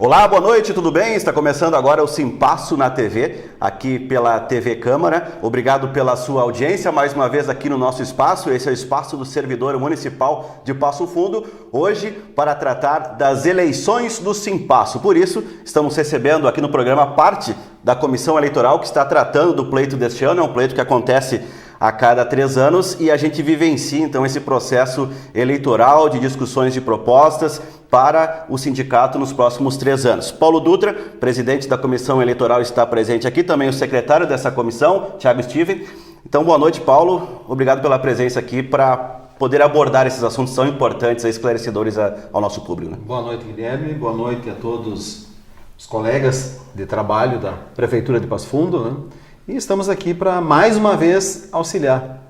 Olá, boa noite, tudo bem? Está começando agora o Simpasso na TV, aqui pela TV Câmara. Obrigado pela sua audiência mais uma vez aqui no nosso espaço. Esse é o espaço do servidor municipal de Passo Fundo, hoje para tratar das eleições do Simpasso. Por isso, estamos recebendo aqui no programa parte da comissão eleitoral que está tratando do pleito deste ano. É um pleito que acontece a cada 3 anos e a gente vivencia então esse processo eleitoral de discussões de propostas para o sindicato nos próximos 3 anos. Paulo Dutra, presidente da comissão eleitoral, está presente aqui, também o secretário dessa comissão, Thiago Steven. Então, boa noite, Paulo. Obrigado pela presença aqui para poder abordar esses assuntos tão importantes e esclarecedores ao nosso público. Né? Boa noite, Guilherme. Boa noite a todos os colegas de trabalho da Prefeitura de Passo Fundo, né? E estamos aqui para, mais uma vez, auxiliar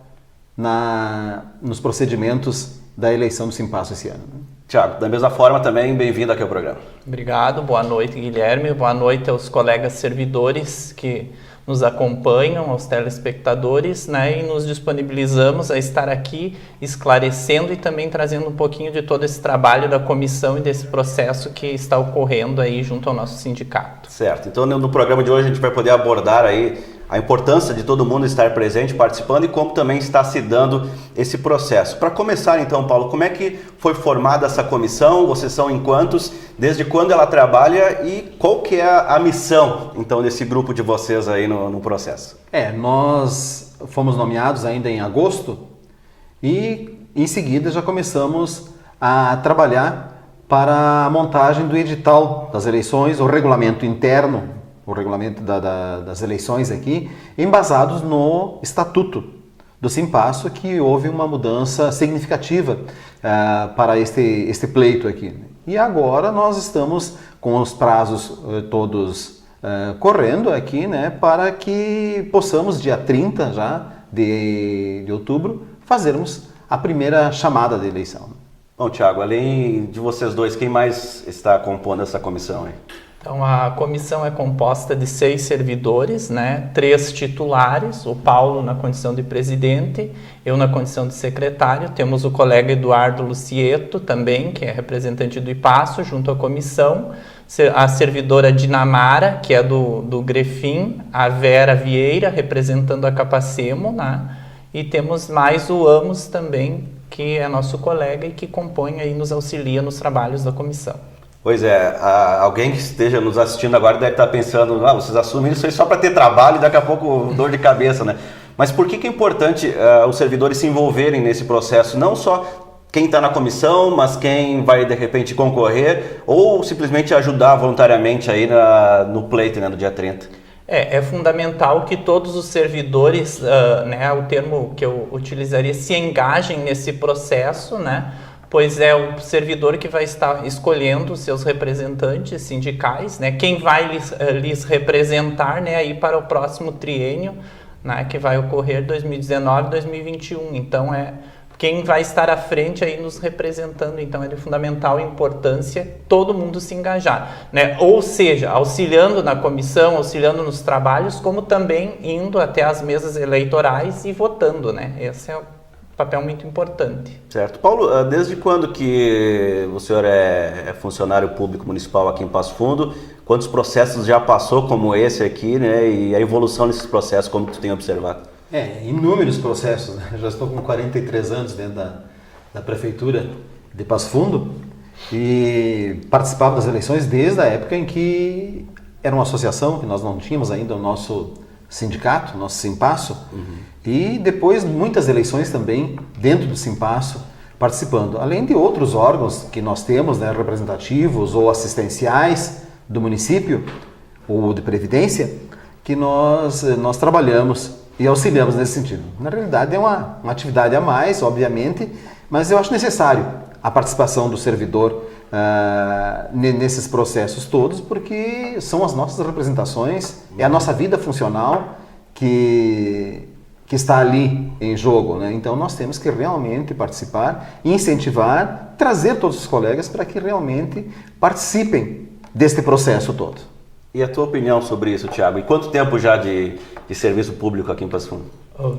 nos procedimentos da eleição do Simpasso esse ano. Tiago, da mesma forma também, bem-vindo aqui ao programa. Obrigado, boa noite, Guilherme, boa noite aos colegas servidores que nos acompanham, aos telespectadores, né, e nos disponibilizamos a estar aqui esclarecendo e também trazendo um pouquinho de todo esse trabalho da comissão e desse processo que está ocorrendo aí junto ao nosso sindicato. Certo, então no programa de hoje a gente vai poder abordar aí a importância de todo mundo estar presente, participando e como também está se dando esse processo. Para começar então, Paulo, como é que foi formada essa comissão? Vocês são em quantos? Desde quando ela trabalha e qual que é a missão então desse grupo de vocês aí no processo? Nós fomos nomeados ainda em agosto e em seguida já começamos a trabalhar para a montagem do edital das eleições, o regulamento interno, o regulamento das eleições aqui, embasados no estatuto do Simpasso, que houve uma mudança significativa para este pleito aqui. E agora nós estamos com os prazos todos correndo aqui, né, para que possamos, dia 30 já de outubro, fazermos a primeira chamada de eleição. Bom, Thiago, além de vocês dois, quem mais está compondo essa comissão aí? Então, a comissão é composta de 6 servidores, né? 3 titulares, o Paulo na condição de presidente, eu na condição de secretário, temos o colega Eduardo Lucieto também, que é representante do IPASSO, junto à comissão, a servidora Dinamara, que é do Grefim, a Vera Vieira, representando a Capacemo, né? E temos mais o Amos também, que é nosso colega e que compõe aí, nos auxilia nos trabalhos da comissão. Pois é, alguém que esteja nos assistindo agora deve estar pensando, vocês assumem isso aí só para ter trabalho e daqui a pouco dor de cabeça, né? Mas por que é importante os servidores se envolverem nesse processo? Não só quem está na comissão, mas quem vai de repente concorrer ou simplesmente ajudar voluntariamente aí no pleito, né, no dia 30? É fundamental que todos os servidores, né, o termo que eu utilizaria, se engajem nesse processo, né? Pois é o servidor que vai estar escolhendo os seus representantes sindicais, né? Quem vai lhes representar, né, aí para o próximo triênio, né, que vai ocorrer 2019-2021. Então, quem vai estar à frente aí nos representando. Então, é de fundamental importância todo mundo se engajar, né? Ou seja, auxiliando na comissão, auxiliando nos trabalhos, como também indo até as mesas eleitorais e votando, né? Esse é o papel muito importante. Certo. Paulo, desde quando que o senhor é funcionário público municipal aqui em Passo Fundo? Quantos processos já passou como esse aqui, né? E a evolução desses processos, como tu tem observado? Inúmeros processos, né? Já estou com 43 anos dentro da Prefeitura de Passo Fundo e participava das eleições desde a época em que era uma associação, que nós não tínhamos ainda o nosso sindicato, nosso Simpasso, e depois muitas eleições também dentro do Simpasso participando, além de outros órgãos que nós temos, né, representativos ou assistenciais do município ou de previdência, que nós trabalhamos e auxiliamos nesse sentido. Na realidade é uma atividade a mais, obviamente, mas eu acho necessário a participação do servidor nesses processos todos, porque são as nossas representações, é a nossa vida funcional que está ali em jogo, né? Então nós temos que realmente participar, incentivar, trazer todos os colegas para que realmente participem deste processo todo. E a tua opinião sobre isso, Thiago? E quanto tempo já de serviço público aqui em Passo Fundo?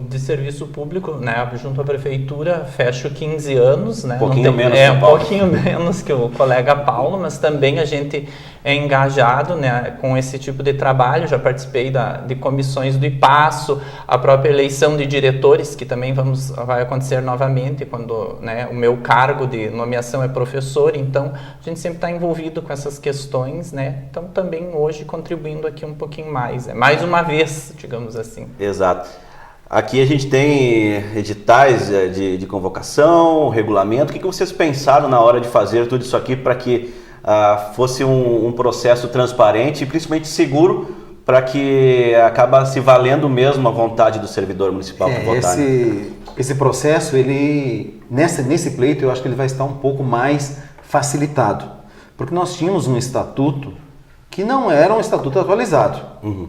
De serviço público, né, junto à prefeitura, fecho 15 anos, né? Um pouquinho menos, um pouquinho menos que o colega Paulo, mas também a gente é engajado, né, com esse tipo de trabalho. Já participei de comissões do IPASSO, a própria eleição de diretores, que também vai acontecer novamente quando, né, o meu cargo de nomeação é professor, então a gente sempre está envolvido com essas questões, né? Então também hoje contribuindo aqui um pouquinho mais, mais uma vez, digamos assim. Exato. Aqui a gente tem editais de convocação, regulamento. O que vocês pensaram na hora de fazer tudo isso aqui para que fosse um processo transparente e principalmente seguro, para que acaba se valendo mesmo a vontade do servidor municipal para votar? Esse processo, nesse pleito, eu acho que ele vai estar um pouco mais facilitado. Porque nós tínhamos um estatuto que não era um estatuto atualizado. Uhum.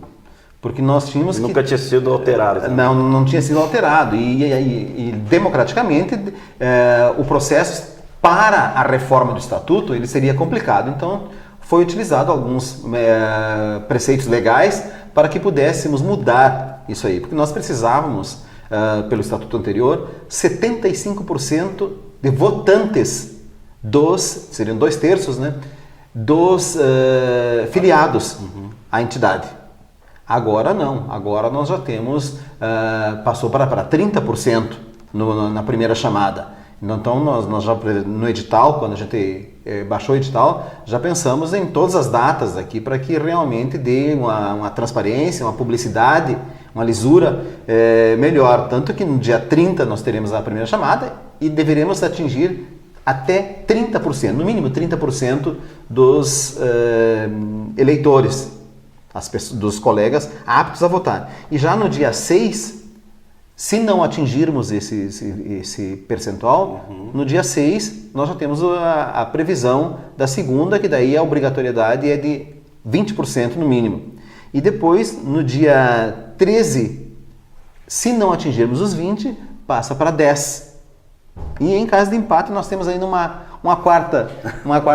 Porque nós tínhamos Nunca tinha sido alterado. Né? Não tinha sido alterado. E democraticamente, o processo para a reforma do estatuto ele seria complicado. Então, foi utilizado alguns preceitos legais para que pudéssemos mudar isso aí. Porque nós precisávamos, pelo estatuto anterior, 75% de votantes seriam 2/3, né, dos filiados à entidade. Agora não, agora nós já temos, passou para 30% na primeira chamada. Então nós já no edital, quando a gente baixou o edital, já pensamos em todas as datas aqui para que realmente dê uma transparência, uma publicidade, uma lisura melhor. Tanto que no dia 30 nós teremos a primeira chamada e deveremos atingir até 30%, no mínimo 30% dos eleitores, dos colegas aptos a votar. E já no dia 6, se não atingirmos esse percentual, no dia 6 nós já temos a previsão da segunda, que daí a obrigatoriedade é de 20% no mínimo. E depois, no dia 13, se não atingirmos os 20, passa para 10%. E em caso de empate, nós temos ainda uma quarta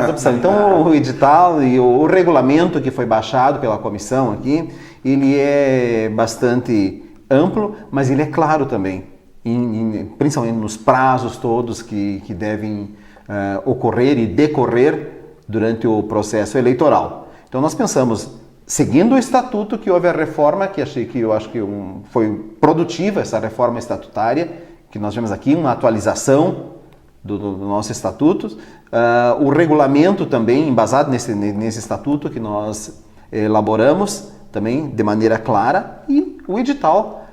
opção. Então, o edital e o regulamento que foi baixado pela comissão aqui, ele é bastante amplo, mas ele é claro também, principalmente nos prazos todos que devem ocorrer e decorrer durante o processo eleitoral. Então, nós pensamos, seguindo o estatuto, que houve a reforma, eu acho que foi produtiva essa reforma estatutária, que nós vemos aqui, uma atualização do nosso estatuto, o regulamento também embasado nesse estatuto que nós elaboramos também de maneira clara, e o edital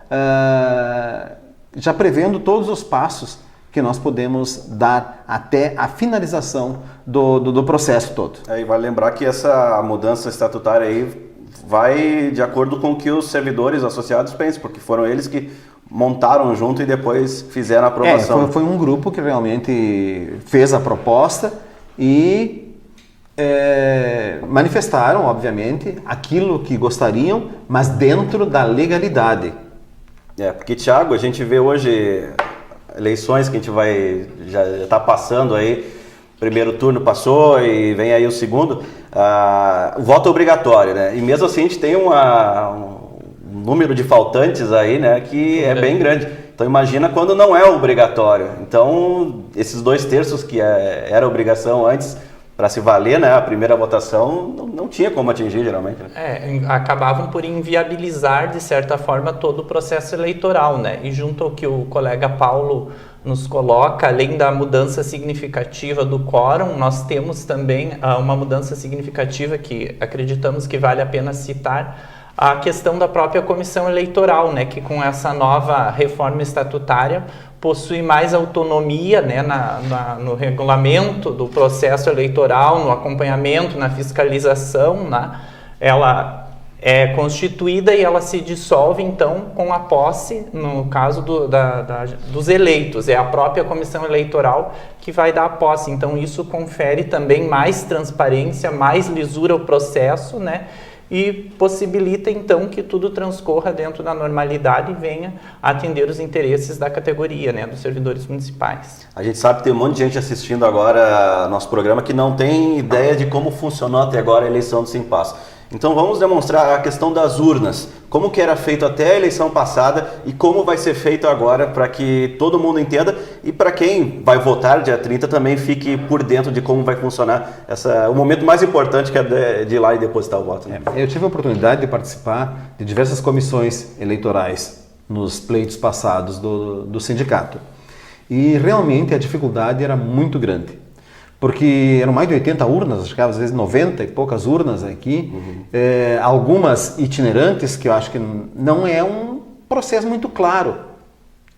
já prevendo todos os passos que nós podemos dar até a finalização do processo todo. E vale lembrar que essa mudança estatutária aí vai de acordo com o que os servidores associados pensam, porque foram eles que montaram junto e depois fizeram a aprovação. Foi um grupo que realmente fez a proposta e manifestaram, obviamente, aquilo que gostariam, mas dentro da legalidade. Porque, Thiago, a gente vê hoje eleições que a gente já está passando aí, primeiro turno passou e vem aí o segundo, o voto é obrigatório, né? E mesmo assim a gente tem um número de faltantes aí, né, que é bem grande. Então imagina quando não é obrigatório. Então esses 2/3 que era obrigação antes para se valer, né, a primeira votação, não tinha como atingir geralmente. Né? Acabavam por inviabilizar de certa forma todo o processo eleitoral, né? E junto ao que o colega Paulo nos coloca, além da mudança significativa do quórum, nós temos também uma mudança significativa que acreditamos que vale a pena citar, a questão da própria comissão eleitoral, né, que com essa nova reforma estatutária possui mais autonomia, né, no regulamento do processo eleitoral, no acompanhamento, na fiscalização, né? Ela é constituída e ela se dissolve, então, com a posse, no caso dos eleitos. É a própria comissão eleitoral que vai dar a posse. Então, isso confere também mais transparência, mais lisura ao processo, né? E possibilita, então, que tudo transcorra dentro da normalidade e venha atender os interesses da categoria, né, dos servidores municipais. A gente sabe que tem um monte de gente assistindo agora nosso programa que não tem ideia de como funcionou até agora a eleição do Simpasso. Então vamos demonstrar a questão das urnas. Como que era feito até a eleição passada e como vai ser feito agora para que todo mundo entenda e para quem vai votar dia 30 também fique por dentro de como vai funcionar o momento mais importante que é de ir lá e depositar o voto. Né? Eu tive a oportunidade de participar de diversas comissões eleitorais nos pleitos passados do sindicato. E realmente a dificuldade era muito grande. Porque eram mais de 80 urnas, acho que às vezes 90 e poucas urnas aqui, algumas itinerantes, que eu acho que não é um processo muito claro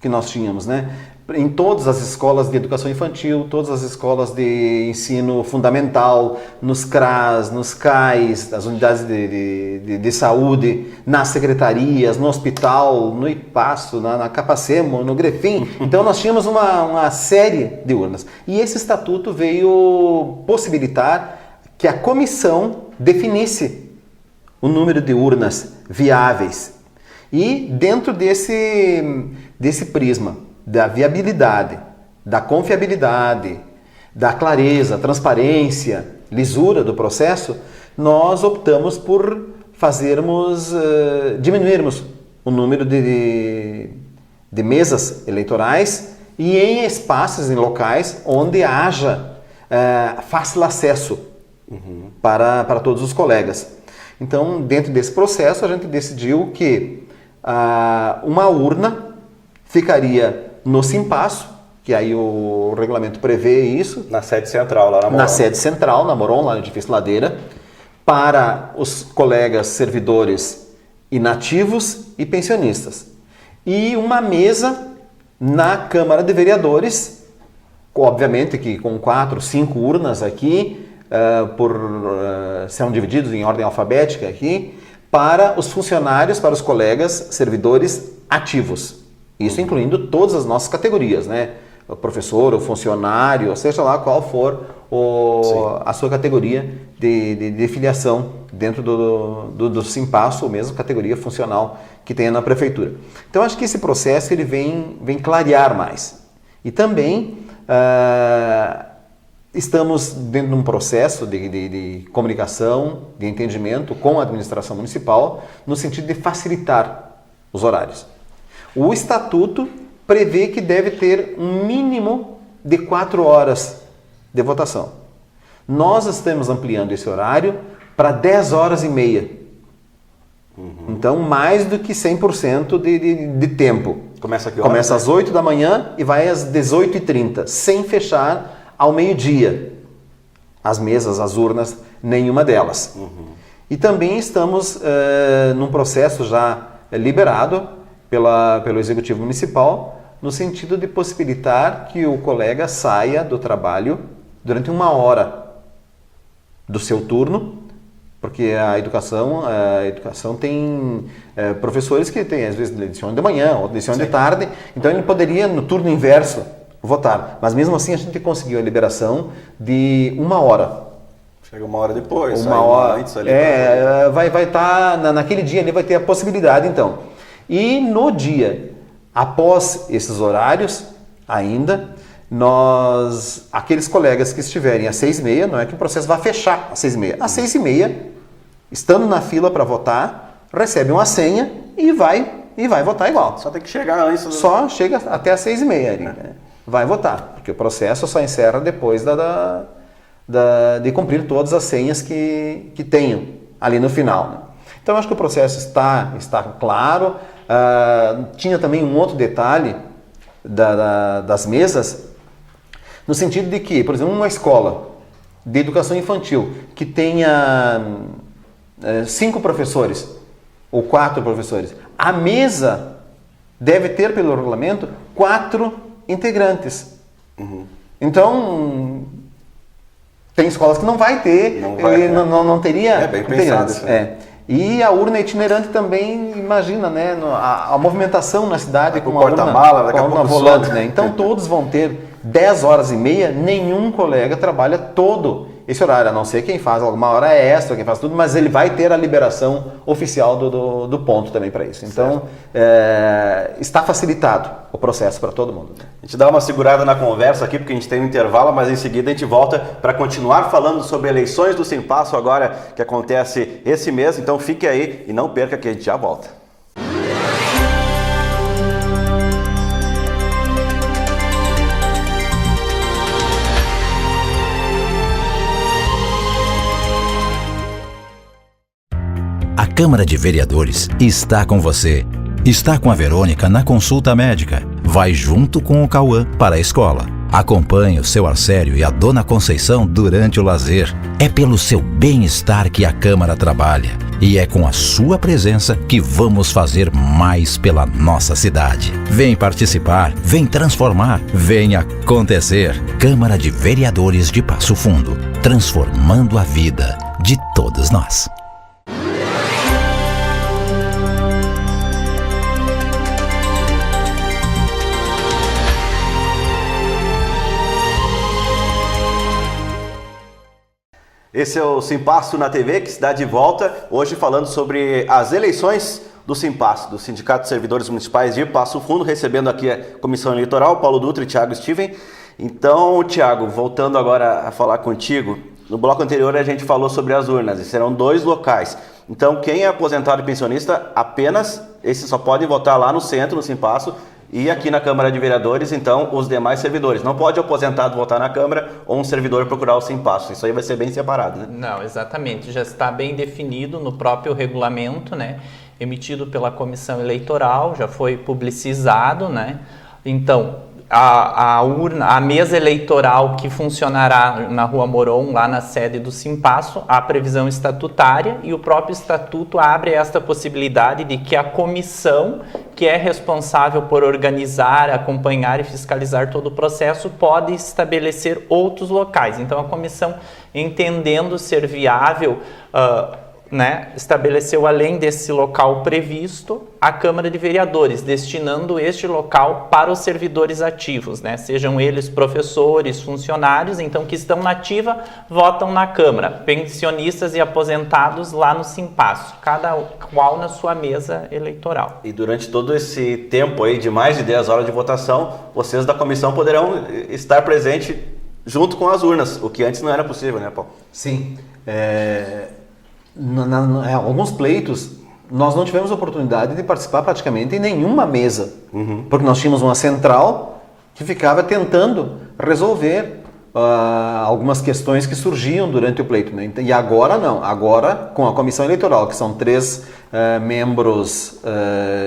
que nós tínhamos, né? Em todas as escolas de educação infantil, todas as escolas de ensino fundamental, nos CRAS, nos CAIs, nas unidades de saúde, nas secretarias, no hospital, no IPASSO, na Capacemo, no Grefim. Então nós tínhamos uma série de urnas. E esse estatuto veio possibilitar que a comissão definisse o número de urnas viáveis. E dentro desse prisma da viabilidade, da confiabilidade, da clareza, transparência, lisura do processo, nós optamos por diminuirmos o número de mesas eleitorais e em espaços, em locais onde haja fácil acesso para todos os colegas. Então, dentro desse processo, a gente decidiu que uma urna ficaria no Simpasso, que aí o regulamento prevê isso. Na sede central, lá na Moron. Na sede central, na Moron, lá no edifício Ladeira, para os colegas servidores inativos e pensionistas. E uma mesa na Câmara de Vereadores, obviamente que com 4, 5 urnas aqui, serão divididos em ordem alfabética aqui, para os funcionários, para os colegas servidores ativos. Isso incluindo todas as nossas categorias, né? O professor, o funcionário, seja lá qual for a sua categoria de filiação dentro do Simpasso, ou mesmo categoria funcional que tenha na prefeitura. Então, acho que esse processo ele vem clarear mais. E também estamos dentro de um processo de comunicação, de entendimento com a administração municipal, no sentido de facilitar os horários. O estatuto prevê que deve ter um mínimo de 4 horas de votação. Nós estamos ampliando esse horário para 10 horas e meia. Então, mais do que 100% de tempo. Começa aqui horas? Começa às 8 da manhã e vai às 18h30, sem fechar ao meio-dia. As mesas, as urnas, nenhuma delas. E também estamos num processo já liberado pelo Executivo Municipal, no sentido de possibilitar que o colega saia do trabalho durante 1 hora do seu turno, porque a educação tem professores que têm, às vezes, lição de manhã, ou lição de tarde, então ele poderia, no turno inverso, votar. Mas mesmo assim a gente conseguiu a liberação de 1 hora. Chega 1 hora depois, 1 hora antes ali. vai estar, naquele dia ali vai ter a possibilidade, então. E no dia, após esses horários, ainda, aqueles colegas que estiverem às 6h30, não é que o processo vai fechar às 6h30. Às 6h30, estando na fila para votar, recebe uma senha e vai votar igual. Só tem que chegar antes. Só chega até às 6h30 ali, né? Vai votar, porque o processo só encerra depois de cumprir todas as senhas que tenham ali no final, né? Então, acho que o processo está claro. Tinha também um outro detalhe das mesas, no sentido de que, por exemplo, uma escola de educação infantil que tenha 5 professores ou 4 professores, a mesa deve ter, pelo regulamento, 4 integrantes. Então, tem escolas que não vai ter, não teria. É bem pensado isso. E a urna itinerante também, imagina, né, a movimentação na cidade com a urna volante, né? Então todos vão ter 10 horas e meia, nenhum colega trabalha todo esse horário, a não ser quem faz alguma hora extra, quem faz tudo, mas ele vai ter a liberação oficial do ponto também para isso. Então, está facilitado o processo para todo mundo. A gente dá uma segurada na conversa aqui, porque a gente tem um intervalo, mas em seguida a gente volta para continuar falando sobre eleições do Simpasso agora, que acontece esse mês. Então fique aí e não perca que a gente já volta. A Câmara de Vereadores está com você. Está com a Verônica na consulta médica. Vai junto com o Cauã para a escola. Acompanhe o seu Arcério e a Dona Conceição durante o lazer. É pelo seu bem-estar que a Câmara trabalha. E é com a sua presença que vamos fazer mais pela nossa cidade. Vem participar, vem transformar, vem acontecer. Câmara de Vereadores de Passo Fundo. Transformando a vida de todos nós. Esse é o Simpasso na TV, que está de volta, hoje falando sobre as eleições do Simpasso, do Sindicato de Servidores Municipais de Passo Fundo, recebendo aqui a Comissão Eleitoral, Paulo Dutra e Thiago Steven. Então, Thiago, voltando agora a falar contigo, no bloco anterior a gente falou sobre as urnas, e serão 2 locais. Então, quem é aposentado e pensionista, apenas esses só podem votar lá no centro, no Simpasso, e aqui na Câmara de Vereadores, então, os demais servidores. Não pode o aposentado votar na Câmara ou um servidor procurar o Simpasso. Isso aí vai ser bem separado, né? Não, exatamente. Já está bem definido no próprio regulamento, né? Emitido pela Comissão Eleitoral, já foi publicizado, né? Então, a mesa eleitoral que funcionará na Rua Moron, lá na sede do Simpasso, há previsão estatutária e o próprio estatuto abre esta possibilidade de que a comissão, que é responsável por organizar, acompanhar e fiscalizar todo o processo, pode estabelecer outros locais. Então, a comissão, entendendo ser viável, estabeleceu, além desse local previsto, a Câmara de Vereadores, destinando este local para os servidores ativos, né? Sejam eles professores, funcionários, então, que estão na ativa, votam na Câmara, pensionistas e aposentados lá no Simpasso, cada qual na sua mesa eleitoral. E durante todo esse tempo aí de mais de 10 horas de votação, vocês da comissão poderão estar presentes junto com as urnas, o que antes não era possível, né, Paulo? Sim. Alguns pleitos nós não tivemos oportunidade de participar praticamente em nenhuma mesa, porque nós tínhamos uma central que ficava tentando resolver algumas questões que surgiam durante o pleito, né? E agora não, agora com a comissão eleitoral, que são 3 membros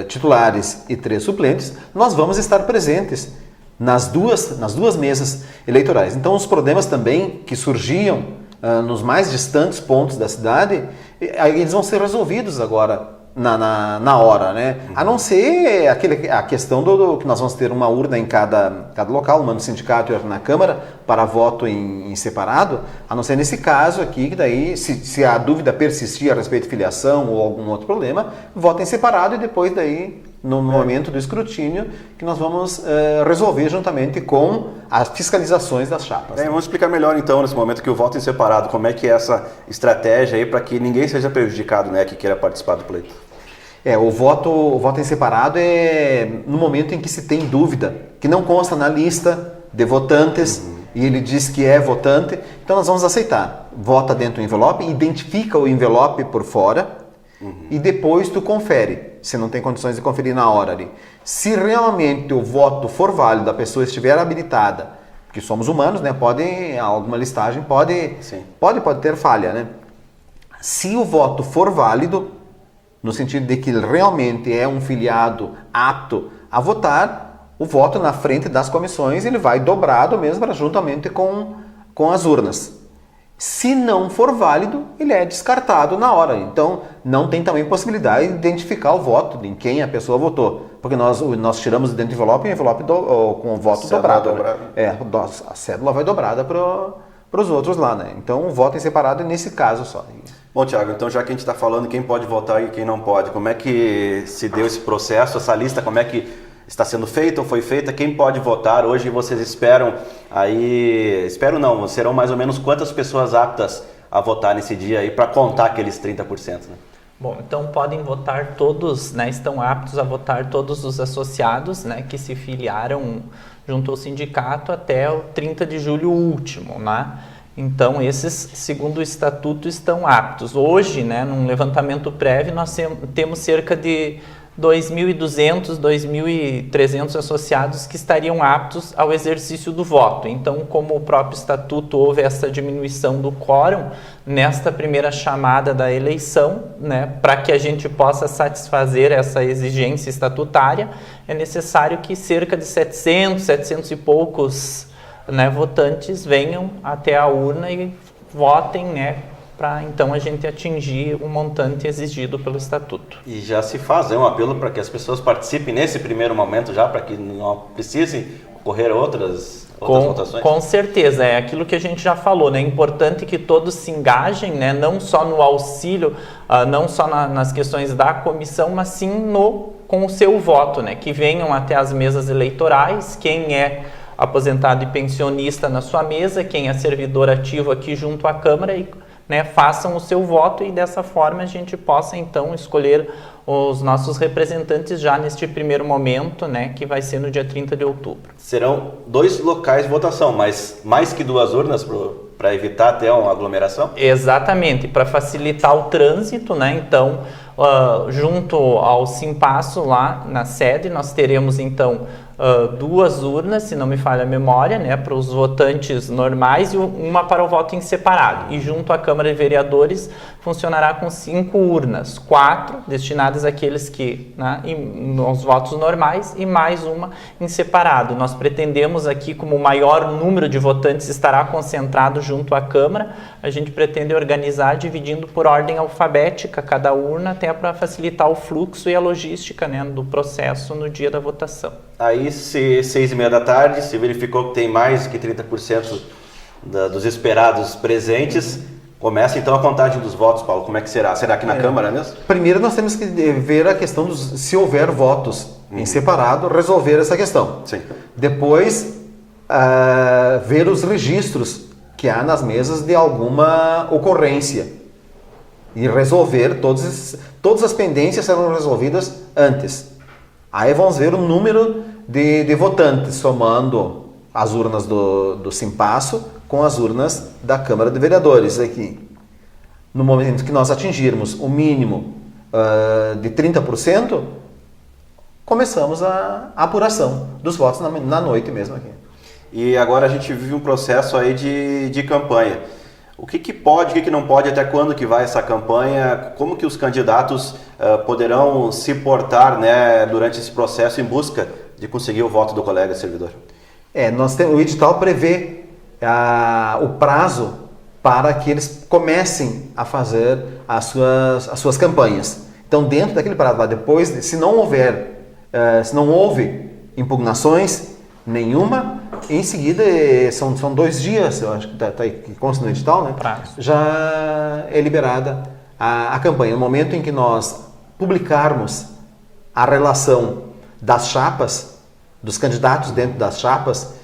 titulares e 3 suplentes, nós vamos estar presentes nas duas mesas eleitorais. Então os problemas também que surgiam nos mais distantes pontos da cidade, eles vão ser resolvidos agora na hora, né? A não ser a questão do que nós vamos ter uma urna em cada local, uma no sindicato e outra na Câmara, para voto em separado, a não ser nesse caso aqui, que daí, se a dúvida persistir a respeito de filiação ou algum outro problema, vota em separado e depois daí, no momento do escrutínio, que nós vamos resolver juntamente com as fiscalizações das chapas. Vamos explicar melhor então, nesse momento, que o voto em separado, como é que é essa estratégia aí para que ninguém seja prejudicado, né, que queira participar do pleito? O voto em separado é no momento em que se tem dúvida, que não consta na lista de votantes, e ele diz que é votante, então nós vamos aceitar. Vota dentro do envelope, identifica o envelope por fora, e depois tu confere, se não tem condições de conferir na hora ali. Se realmente o voto for válido, a pessoa estiver habilitada, porque somos humanos, né? Alguma listagem pode ter falha, né? Se o voto for válido, no sentido de que ele realmente é um filiado apto a votar, o voto na frente das comissões ele vai dobrado mesmo juntamente com as urnas. Se não for válido, ele é descartado na hora. Então, não tem também possibilidade de identificar o voto, em quem a pessoa votou. Porque nós tiramos dentro do envelope, com o voto dobrado. Né? A cédula vai dobrada para os outros lá, né? Então, o voto em separado é nesse caso só. Bom, Thiago, então já que a gente está falando quem pode votar e quem não pode, como é que se deu esse processo, essa lista, como é que está sendo feita ou foi feita? Quem pode votar? Hoje vocês esperam aí... Espero não, serão mais ou menos quantas pessoas aptas a votar nesse dia aí para contar aqueles 30%, né? Bom, então podem votar todos, né, estão aptos a votar todos os associados, né, que se filiaram junto ao sindicato até o 30 de julho último, né? Então, esses, segundo o estatuto, estão aptos. Hoje, né, num levantamento prévio, nós temos cerca de 2.200, 2.300 associados que estariam aptos ao exercício do voto. Então, como o próprio estatuto houve essa diminuição do quórum nesta primeira chamada da eleição, né, para que a gente possa satisfazer essa exigência estatutária, é necessário que cerca de 700 e poucos, né, votantes venham até a urna e votem, né, para então a gente atingir o montante exigido pelo estatuto. E já se faz um apelo para que as pessoas participem nesse primeiro momento já, para que não precise ocorrer outras votações? Com certeza, é aquilo que a gente já falou, né? É importante que todos se engajem, né? Não só no auxílio, não só nas questões da comissão, mas sim com o seu voto, né? Que venham até as mesas eleitorais, quem é aposentado e pensionista na sua mesa, quem é servidor ativo aqui junto à Câmara e, né, façam o seu voto e dessa forma a gente possa então escolher os nossos representantes já neste primeiro momento, né, que vai ser no dia 30 de outubro. Serão 2 locais de votação, mas mais que 2 urnas para evitar até uma aglomeração? Exatamente, para facilitar o trânsito, né, então junto ao Simpasso lá na sede nós teremos então 2 urnas, se não me falha a memória, né, para os votantes normais e uma para o voto em separado. E junto à Câmara de Vereadores funcionará com 5 urnas, 4 destinadas àqueles que, né, aos votos normais e mais uma em separado. Nós pretendemos aqui, como o maior número de votantes estará concentrado junto à Câmara, a gente pretende organizar dividindo por ordem alfabética cada urna, até para facilitar o fluxo e a logística, né, do processo no dia da votação. Aí, se 6h30 da tarde, se verificou que tem mais que 30% dos esperados presentes, começa então a contagem dos votos, Paulo. Como é que será? Será aqui na Câmara mesmo? Primeiro nós temos que ver a questão se houver votos em separado, resolver essa questão. Sim. Depois, ver os registros que há nas mesas de alguma ocorrência e resolver todas as pendências serão resolvidas antes. Aí vamos ver o número de votantes, somando as urnas do Simpasso com as urnas da Câmara de Vereadores aqui. No momento que nós atingirmos o mínimo de 30%, começamos a apuração dos votos na noite mesmo aqui. E agora a gente vive um processo aí de campanha. O que pode, o que não pode, até quando que vai essa campanha? Como que os candidatos poderão se portar, né, durante esse processo em busca de conseguir o voto do colega servidor? O edital prevê o prazo para que eles comecem a fazer as suas campanhas. Então, dentro daquele prazo lá, depois, se não houve impugnações nenhuma, em seguida, são 2 dias, eu acho que está aí, que consta no edital, né? Prazo. Já é liberada a campanha. No momento em que nós publicarmos a relação das chapas, dos candidatos dentro das chapas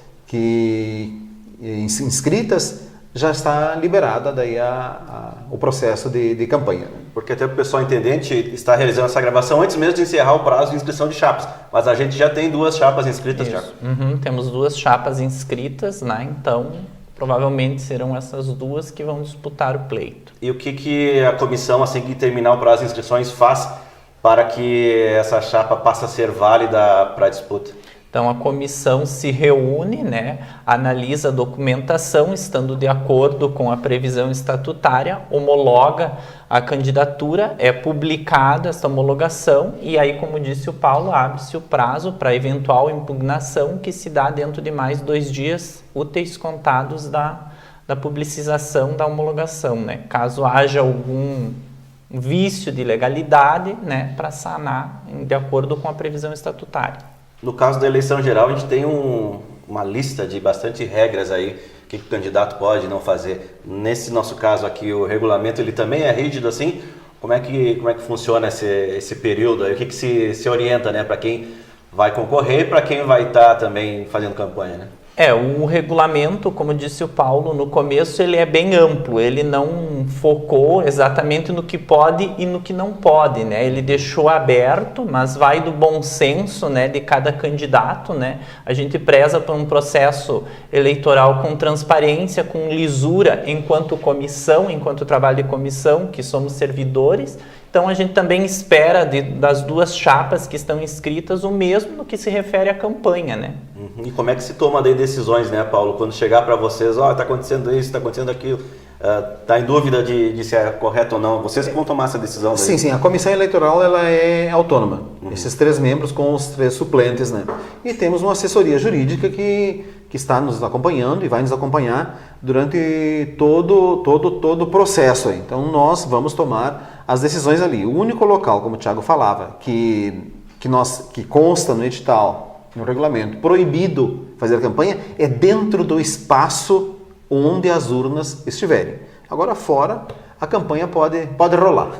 inscritas, já está liberada daí o processo de campanha. Porque até para o pessoal entender, a gente está realizando essa gravação antes mesmo de encerrar o prazo de inscrição de chapas. Mas a gente já tem 2 chapas inscritas, já. Temos 2 chapas inscritas, né? Então, provavelmente serão essas 2 que vão disputar o pleito. E o que a comissão, assim que terminar o prazo de inscrições, faz para que essa chapa passe a ser válida para a disputa? Então, a comissão se reúne, né, analisa a documentação, estando de acordo com a previsão estatutária, homologa a candidatura, é publicada esta homologação e aí, como disse o Paulo, abre-se o prazo para eventual impugnação que se dá dentro de mais 2 dias úteis contados da publicização da homologação, né? Caso haja algum vício de legalidade, né, para sanar de acordo com a previsão estatutária. No caso da eleição geral, a gente tem uma lista de bastante regras aí, o que o candidato pode não fazer. Nesse nosso caso aqui, o regulamento ele também é rígido assim? Como é que funciona esse período aí? O que se orienta, né, para quem vai concorrer e para quem vai estar também fazendo campanha, né? O regulamento, como disse o Paulo, no começo ele é bem amplo, ele não focou exatamente no que pode e no que não pode, né? Ele deixou aberto, mas vai do bom senso, né, de cada candidato, né? A gente preza por um processo eleitoral com transparência, com lisura, enquanto comissão, enquanto trabalho de comissão, que somos servidores. Então a gente também espera das duas chapas que estão inscritas o mesmo no que se refere à campanha, né? E como é que se toma daí decisões, né, Paulo? Quando chegar para vocês, está acontecendo isso, está acontecendo aquilo, está em dúvida de se é correto ou não. Vocês que vão tomar essa decisão daí? Sim, a comissão eleitoral ela é autônoma. Esses 3 membros com os 3 suplentes, né? E temos uma assessoria jurídica que está nos acompanhando e vai nos acompanhar durante todo o processo aí. Então nós vamos tomar as decisões ali. O único local, como o Thiago falava, que consta no edital, no regulamento, proibido fazer campanha, é dentro do espaço onde as urnas estiverem. Agora fora, a campanha pode rolar.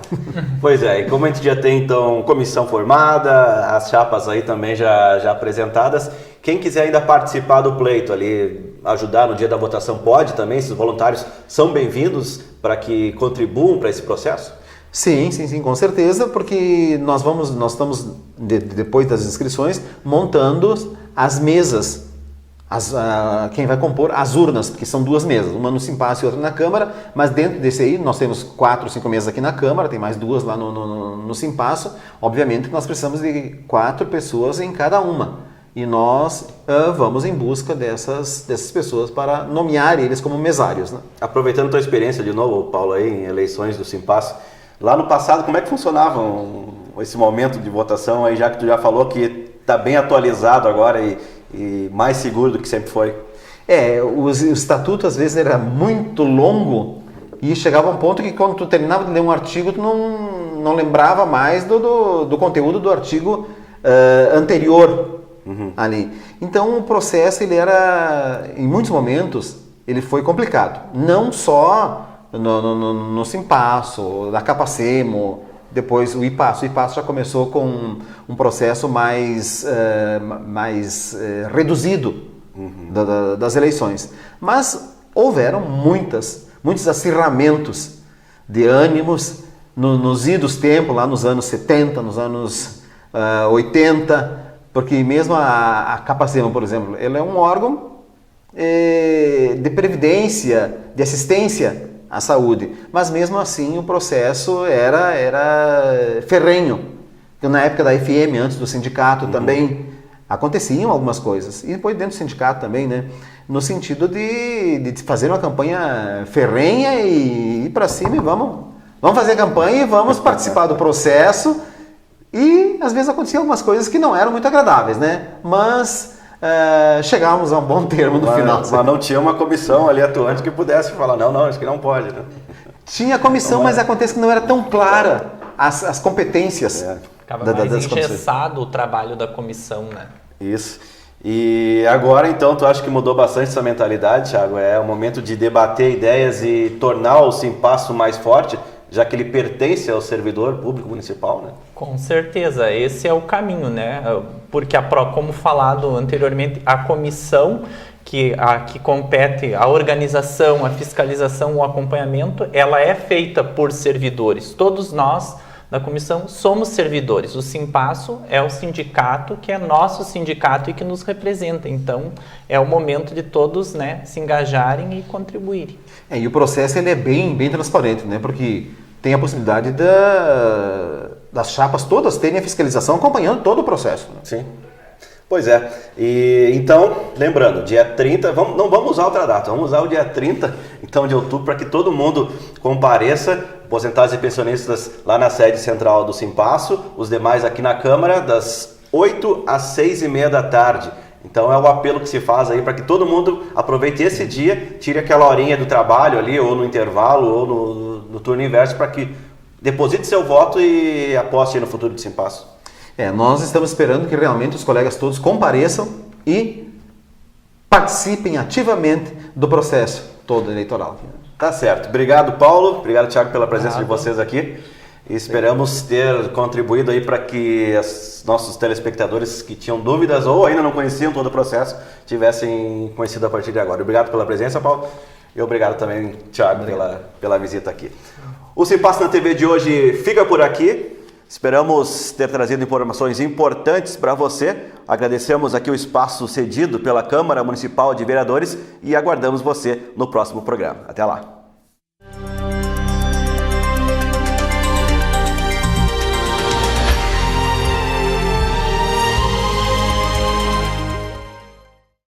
Pois é, e como a gente já tem então comissão formada, as chapas aí também já apresentadas, quem quiser ainda participar do pleito ali, ajudar no dia da votação, pode também, esses voluntários são bem-vindos para que contribuam para esse processo? Sim, com certeza, porque nós estamos, depois das inscrições, montando as mesas, quem vai compor as urnas, porque são 2 mesas, uma no Simpasso e outra na Câmara, mas dentro desse aí, nós temos 4 ou 5 mesas aqui na Câmara, tem mais 2 lá no Simpasso, obviamente que nós precisamos de 4 pessoas em cada uma. E nós vamos em busca dessas pessoas para nomear eles como mesários, né? Aproveitando a tua experiência de novo, Paulo, aí em eleições do Simpasso, lá no passado, como é que funcionava esse momento de votação aí, já que tu já falou que está bem atualizado agora e mais seguro do que sempre foi? O estatuto às vezes era muito longo e chegava a um ponto que quando tu terminava de ler um artigo, tu não lembrava mais do conteúdo do artigo anterior. Ali. Então o processo ele era, em muitos momentos, ele foi complicado. Não só no Simpasso, na Capacemo, depois o IPASSO. O IPASSO já começou com um processo mais reduzido das eleições. Mas houveram muitos acirramentos de ânimos nos idos tempos, lá nos anos 70, nos anos 80, porque mesmo a Capacemo, por exemplo, ela é um órgão de previdência, de assistência à saúde, mas mesmo assim o processo era ferrenho. Na época da FM, antes do sindicato, também aconteciam algumas coisas, e depois dentro do sindicato também, né? No sentido de fazer uma campanha ferrenha e ir para cima e vamos fazer campanha e vamos participar do processo. E às vezes aconteciam algumas coisas que não eram muito agradáveis, né? Mas chegávamos a um bom termo no final. Mas não tinha uma comissão ali atuante que pudesse falar, não, acho que não pode, né? Tinha comissão, mas acontece que não era tão clara as competências. Ficava mais engessado o trabalho da comissão, né? Isso. E agora, então, tu acha que mudou bastante essa mentalidade, Thiago? É o momento de debater ideias e tornar o Simpasso mais forte, já que ele pertence ao servidor público municipal, né? Com certeza, esse é o caminho, né? Porque, como falado anteriormente, a comissão que compete a organização, a fiscalização, o acompanhamento, ela é feita por servidores. Todos nós da comissão somos servidores. O Simpasso é o sindicato que é nosso sindicato e que nos representa. Então, é o momento de todos, né, se engajarem e contribuírem. E o processo ele é bem transparente, né? Porque tem a possibilidade das chapas todas terem a fiscalização acompanhando todo o processo. Né? Sim. Pois é. E então, lembrando, dia 30, não vamos usar outra data, vamos usar o dia 30 então, de outubro para que todo mundo compareça, aposentados e pensionistas lá na sede central do Simpasso, os demais aqui na Câmara, das 8 às 6h30 da tarde. Então é o apelo que se faz aí para que todo mundo aproveite esse dia, tire aquela horinha do trabalho ali, ou no intervalo, ou no turno inverso, para que deposite seu voto e aposte no futuro do Simpasso. Nós estamos esperando que realmente os colegas todos compareçam e participem ativamente do processo todo eleitoral. Tá certo. Obrigado, Paulo. Obrigado, Thiago, pela presença de vocês aqui. E esperamos ter contribuído aí para que nossos telespectadores que tinham dúvidas ou ainda não conheciam todo o processo tivessem conhecido a partir de agora. Obrigado pela presença, Paulo, e obrigado também, Thiago, pela visita aqui. O Simpasso na TV de hoje fica por aqui. Esperamos ter trazido informações importantes para você. Agradecemos aqui o espaço cedido pela Câmara Municipal de Vereadores e aguardamos você no próximo programa. Até lá!